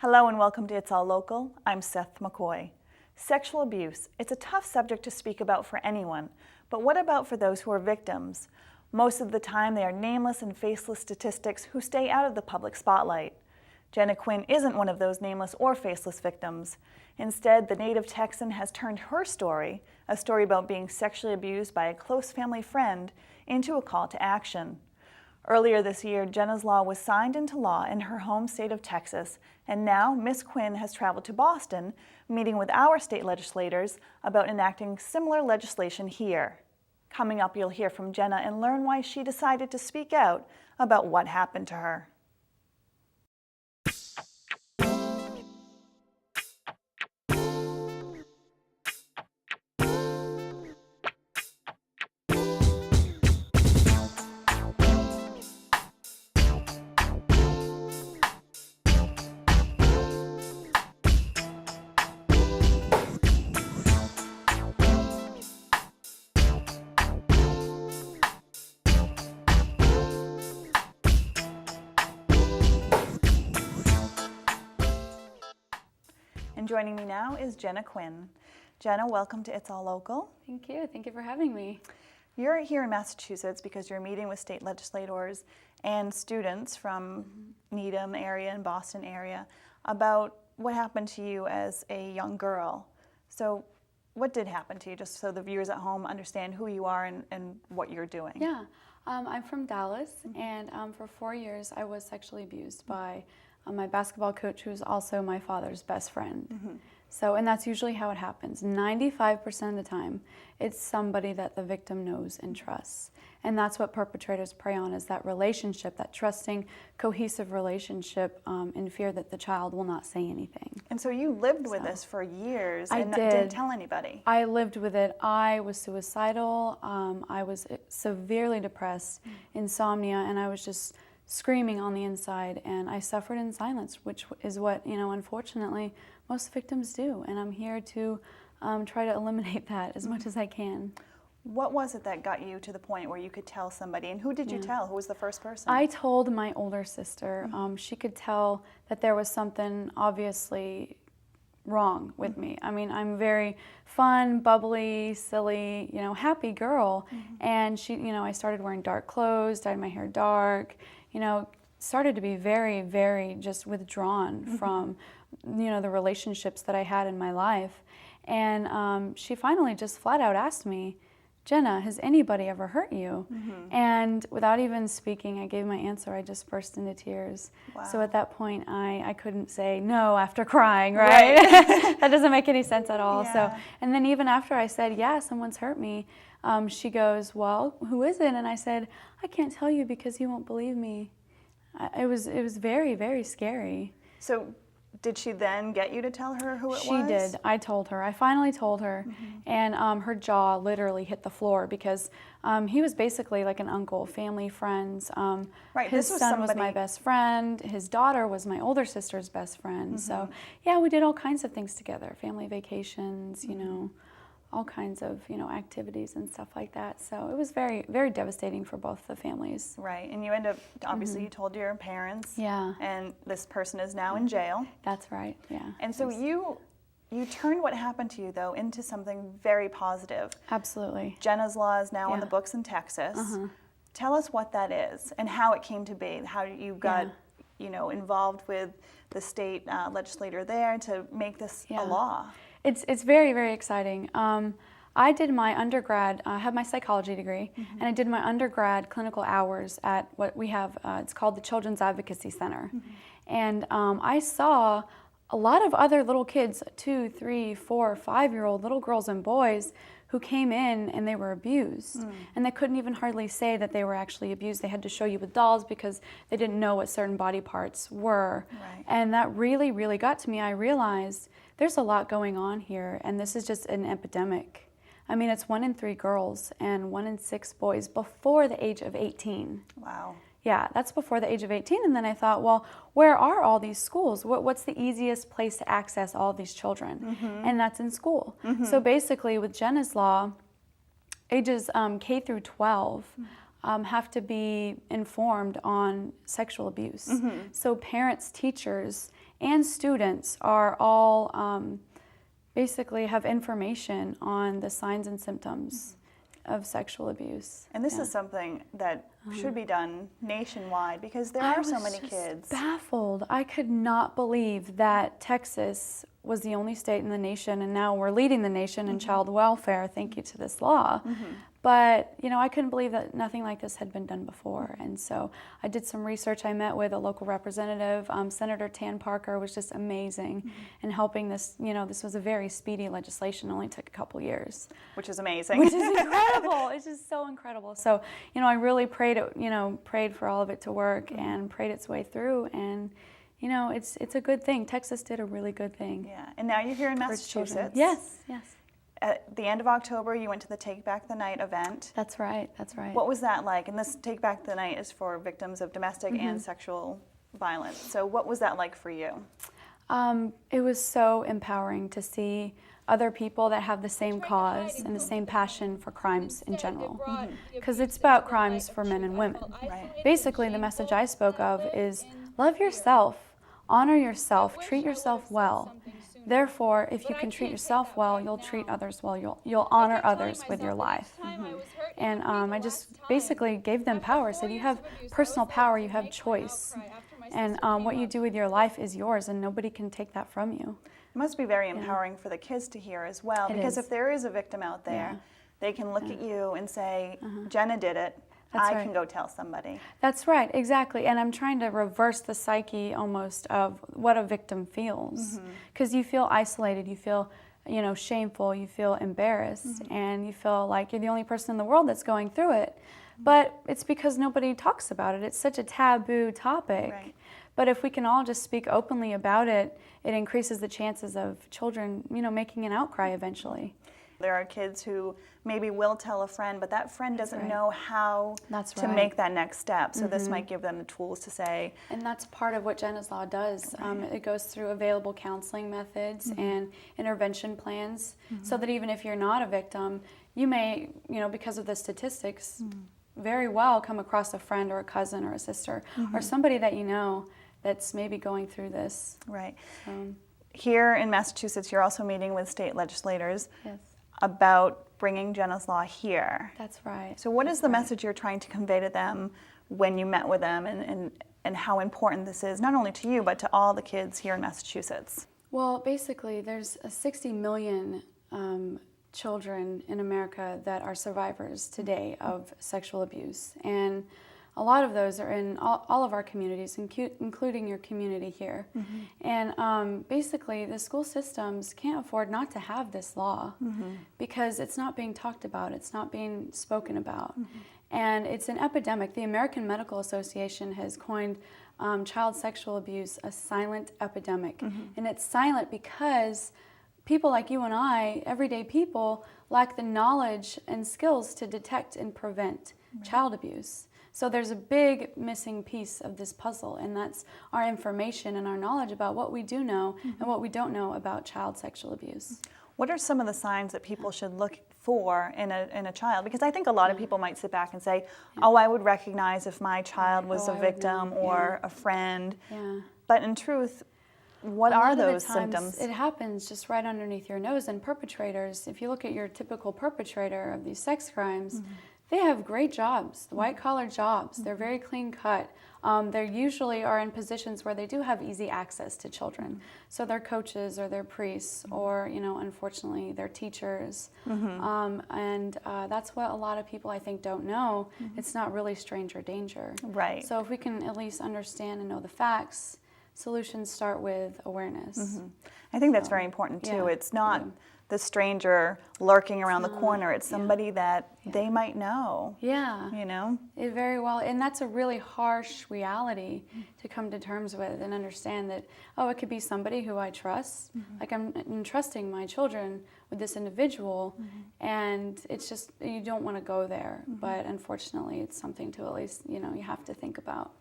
Hello and welcome to It's All Local. I'm Seth McCoy. Sexual abuse. It's a tough subject to speak about for anyone, but what about for those who are victims? Most of the time they are nameless and faceless statistics who stay out of the public spotlight. Jenna Quinn isn't one of those nameless or faceless victims. Instead, the native Texan has turned her story, a story about being sexually abused by a close family friend, into a call to action. Earlier this year, Jenna's law was signed into law in her home state of Texas, and now Ms. Quinn has traveled to Boston, meeting with our state legislators about enacting similar legislation here. Coming up, you'll hear from Jenna and learn why she decided to speak out about what happened to her. And joining me now is Jenna Quinn. Jenna, welcome to It's All Local. Thank you. Thank you for having me. You're here in Massachusetts because you're meeting with state legislators and students from Needham area and Boston area about what happened to you as a young girl. So what did happen to you, just so the viewers at home understand who you are and what you're doing? Yeah, I'm from Dallas, and for 4 years I was sexually abused by my basketball coach, who's also my father's best friend. So, and that's usually how it happens. 95% of the time, it's somebody that the victim knows and trusts. And that's what perpetrators prey on, is that relationship, that trusting, cohesive relationship, in fear that the child will not say anything. And so you lived with this for years and did. Didn't tell anybody. I lived with it. I was suicidal. I was severely depressed, insomnia, and I was just screaming on the inside, and I suffered in silence, which is what, unfortunately, most victims do. And I'm here to try to eliminate that as much as I can. What was it that got you to the point where you could tell somebody? And who did you tell? Who was the first person? I told my older sister. She could tell that there was something obviously wrong with me. I mean, I'm very fun, bubbly, silly, happy girl. And she, I started wearing dark clothes, dyed my hair dark, started to be very, very just withdrawn from, the relationships that I had in my life. And she finally just flat out asked me, Jenna, has anybody ever hurt you? And without even speaking, I gave my answer. I just burst into tears. Wow. So at that point, I couldn't say no after crying, right? That doesn't make any sense at all. Yeah. So, and then even after I said, yeah, someone's hurt me, she goes, well, who is it? And I said, I can't tell you because you won't believe me. It was very, very scary. So did she then get you to tell her who it was? She did. I told her. I finally told her. And her jaw literally hit the floor because he was basically like an uncle, family, friends. Right. His son was my best friend. His daughter was my older sister's best friend. So yeah, we did all kinds of things together. Family vacations, all kinds of, activities and stuff like that. So it was very, very devastating for both the families. Right, and you end up, obviously you told your parents. Yeah. And this person is now in jail. That's right, yeah. And so you turned what happened to you, though, into something very positive. Absolutely. Jenna's Law is now on the books in Texas. Tell us what that is and how it came to be, how you got involved with the state legislator there to make this a law. It's very, very exciting. I did my undergrad, I have my psychology degree, and I did my undergrad clinical hours at what we have, it's called the Children's Advocacy Center. And I saw a lot of other little kids, 2, 3, 4, 5-year-old little girls and boys who came in and they were abused. And they couldn't even hardly say that they were actually abused. They had to show you with dolls because they didn't know what certain body parts were. Right. And that really, really got to me. I realized there's a lot going on here, and this is just an epidemic. I mean, it's 1 in 3 girls and 1 in 6 boys before the age of 18. Wow. Yeah, that's before the age of 18. And then I thought, well, where are all these schools? What's the easiest place to access all these children? And that's in school. So basically, with Jenna's Law, ages K through 12 have to be informed on sexual abuse. So parents, teachers, and students are all basically have information on the signs and symptoms of sexual abuse. And this is something that should be done nationwide because there are so many kids. I was just baffled. I could not believe that Texas was the only state in the nation, and now we're leading the nation in child welfare, thank you to this law. But, you know, I couldn't believe that nothing like this had been done before. And so I did some research. I met with a local representative. Senator Tan Parker was just amazing in helping this. You know, this was a very speedy legislation. It only took a couple years. Which is amazing. Which is incredible. It's just so incredible. So, you know, I really prayed for all of it to work and prayed its way through. And, you know, it's a good thing. Texas did a really good thing. Yeah. And now you're here in Massachusetts. Yes, yes. At the end of October, you went to the Take Back the Night event. That's right, that's right. What was that like? And this Take Back the Night is for victims of domestic and sexual violence. So what was that like for you? It was so empowering to see other people that have the same cause and the same passion for crimes in general. Because it's about crimes for men and women. Right. Basically, the message I spoke of is love yourself, honor yourself, treat yourself well. Therefore, if you can treat yourself well, you'll treat others well. You'll honor others with your life. And I just basically gave them power. Said you have personal power, you have choice. And what you do with your life is yours, and nobody can take that from you. It must be very empowering for the kids to hear as well, because is. if there is a victim out there, they can look at you and say, Jenna did it. That's I right. can go tell somebody. That's right, exactly. And I'm trying to reverse the psyche almost of what a victim feels. Because you feel isolated, you feel, you know, shameful, you feel embarrassed, and you feel like you're the only person in the world that's going through it. But it's because nobody talks about it. It's such a taboo topic. Right. But if we can all just speak openly about it, it increases the chances of children, you know, making an outcry eventually. There are kids who maybe will tell a friend, but that friend doesn't know how to make that next step. So this might give them the tools to say. And that's part of what Jenna's Law does. It goes through available counseling methods and intervention plans, so that even if you're not a victim, you may, you know, because of the statistics, very well come across a friend or a cousin or a sister or somebody that you know that's maybe going through this. Right. Here in Massachusetts, you're also meeting with state legislators. Yes. About bringing Jenna's Law here. That's right. So what is the message you're trying to convey to them when you met with them, and how important this is, not only to you, but to all the kids here in Massachusetts? Well, basically, there's 60 million children in America that are survivors today of sexual abuse. And a lot of those are in all of our communities, including your community here. And basically, the school systems can't afford not to have this law because it's not being talked about, it's not being spoken about. And it's an epidemic. The American Medical Association has coined child sexual abuse a silent epidemic. And it's silent because people like you and I, everyday people, lack the knowledge and skills to detect and prevent child abuse. So there's a big missing piece of this puzzle, and that's our information and our knowledge about what we do know and what we don't know about child sexual abuse. What are some of the signs that people should look for in a child? Because I think a lot of people might sit back and say, oh, I would recognize if my child was a victim or a friend. But in truth, what are those symptoms? It happens just right underneath your nose. And perpetrators, if you look at your typical perpetrator of these sex crimes, they have great jobs, white-collar jobs. They're very clean-cut. They usually are in positions where they do have easy access to children. So they're coaches or they're priests or, you know, unfortunately, they're teachers. And that's what a lot of people, I think, don't know. It's not really stranger danger. Right. So if we can at least understand and know the facts, solutions start with awareness. I think that's very important, too. It's not the stranger lurking around the corner. It's somebody that they might know. You know? It very well, and that's a really harsh reality to come to terms with and understand that, oh, it could be somebody who I trust. Like I'm entrusting my children with this individual, and it's just, you don't want to go there. But unfortunately, it's something to at least, you know, you have to think about.